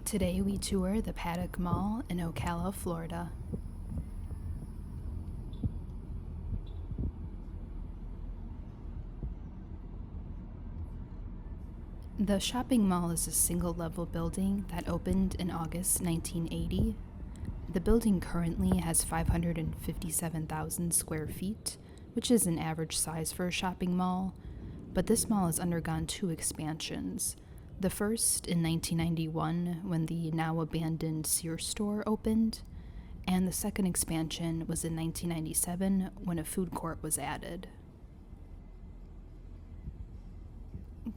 Today we tour the Paddock Mall in Ocala, Florida. The shopping mall is a single-level building that opened in August 1980. The building currently has 557,000 square feet, which is an average size for a shopping mall, but this mall has undergone two expansions. The first in 1991 when the now abandoned Sears store opened, and the second expansion was in 1997 when a food court was added.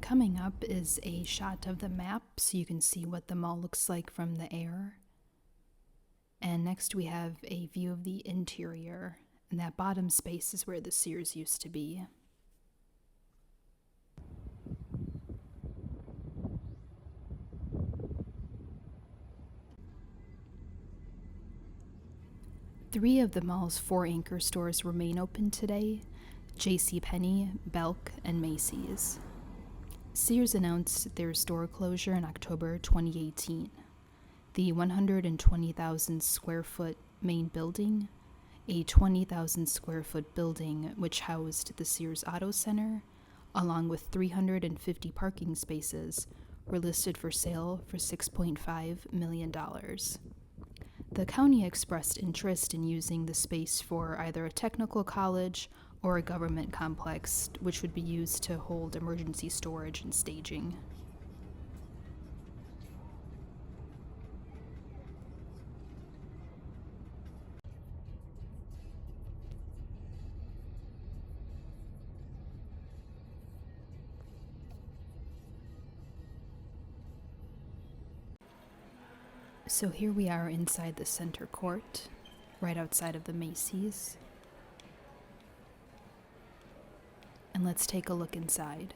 Coming up is a shot of the map so you can see what the mall looks like from the air. And next we have a view of the interior, and that bottom space is where the Sears used to be. Three of the mall's four anchor stores remain open today: JCPenney, Belk, and Macy's. Sears announced their store closure in October 2018. The 120,000 square foot main building, a 20,000 square foot building which housed the Sears Auto Center, along with 350 parking spaces, were listed for sale for $6.5 million. The county expressed interest in using the space for either a technical college or a government complex, which would be used to hold emergency storage and staging. So here we are inside the center court, right outside of the Macy's. And let's take a look inside.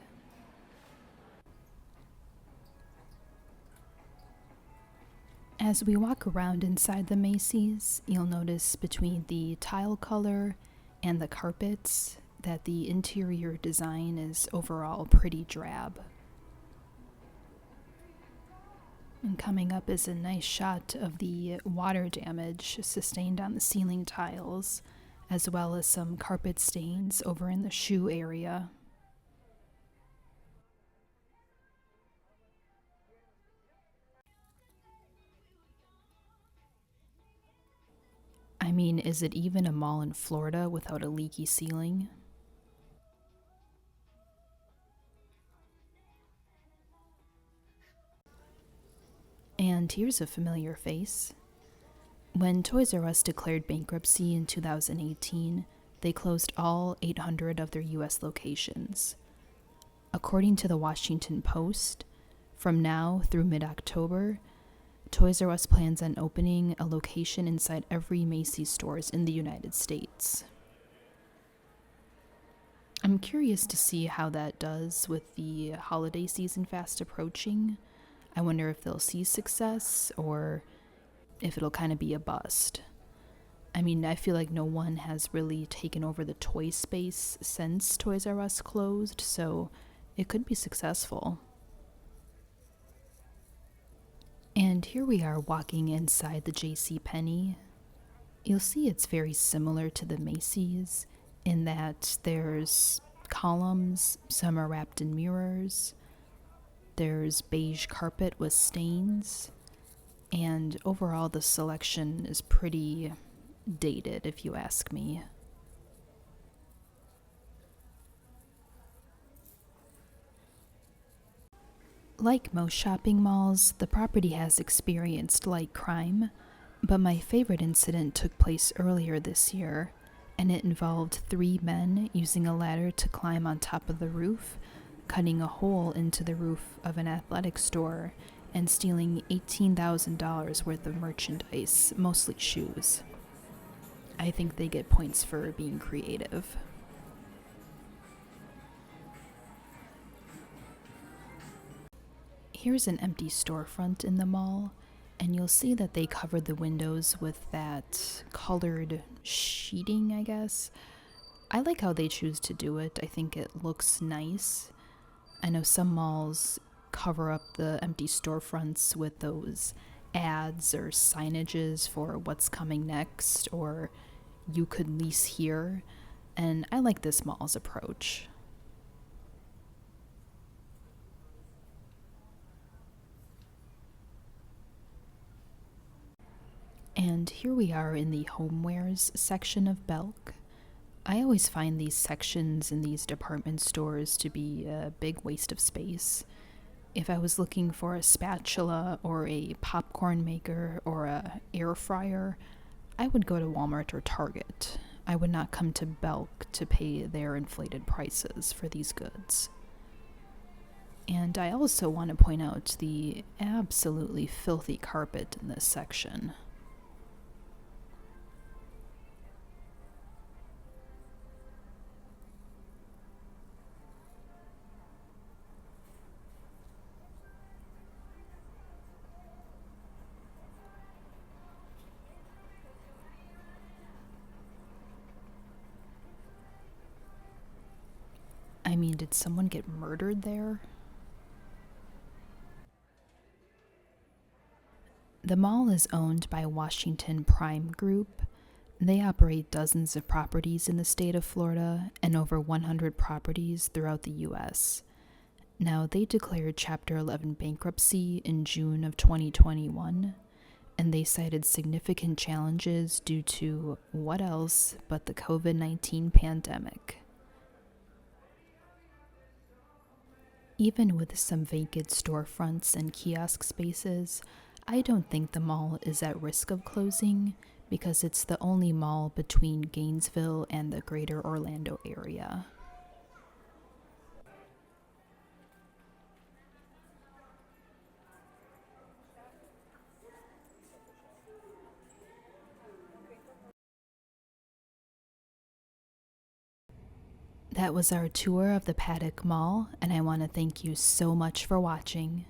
As we walk around inside the Macy's, you'll notice between the tile color and the carpets that the interior design is overall pretty drab. And coming up is a nice shot of the water damage sustained on the ceiling tiles, as well as some carpet stains over in the shoe area. I mean, is it even a mall in Florida without a leaky ceiling? And here's a familiar face. When Toys R Us declared bankruptcy in 2018, they closed all 800 of their U.S. locations. According to the Washington Post, from now through mid-October, Toys R Us plans on opening a location inside every Macy's stores in the United States. I'm curious to see how that does with the holiday season fast approaching. I wonder if they'll see success or if it'll kind of be a bust. I mean, I feel like no one has really taken over the toy space since Toys R Us closed, so it could be successful. And here we are walking inside the JCPenney. You'll see it's very similar to the Macy's in that there's columns, some are wrapped in mirrors, there's beige carpet with stains, and overall the selection is pretty dated, if you ask me. Like most shopping malls, the property has experienced light crime, but my favorite incident took place earlier this year, and it involved 3 men using a ladder to climb on top of the roof, cutting a hole into the roof of an athletic store, and stealing $18,000 worth of merchandise, mostly shoes. I think they get points for being creative. Here's an empty storefront in the mall, and you'll see that they covered the windows with that colored sheeting, I guess. I like how they choose to do it. I think it looks nice. I know some malls cover up the empty storefronts with those ads or signages for what's coming next, or you could lease here. And I like this mall's approach. And here we are in the homewares section of Belk. I always find these sections in these department stores to be a big waste of space. If I was looking for a spatula or a popcorn maker or a air fryer, I would go to Walmart or Target. I would not come to Belk to pay their inflated prices for these goods. And I also want to point out the absolutely filthy carpet in this section. I mean, did someone get murdered there? The mall is owned by Washington Prime Group. They operate dozens of properties in the state of Florida and over 100 properties throughout the U.S. Now, they declared Chapter 11 bankruptcy in June of 2021, and they cited significant challenges due to what else but the COVID-19 pandemic. Even with some vacant storefronts and kiosk spaces, I don't think the mall is at risk of closing because it's the only mall between Gainesville and the greater Orlando area. That was our tour of the Paddock Mall, and I want to thank you so much for watching.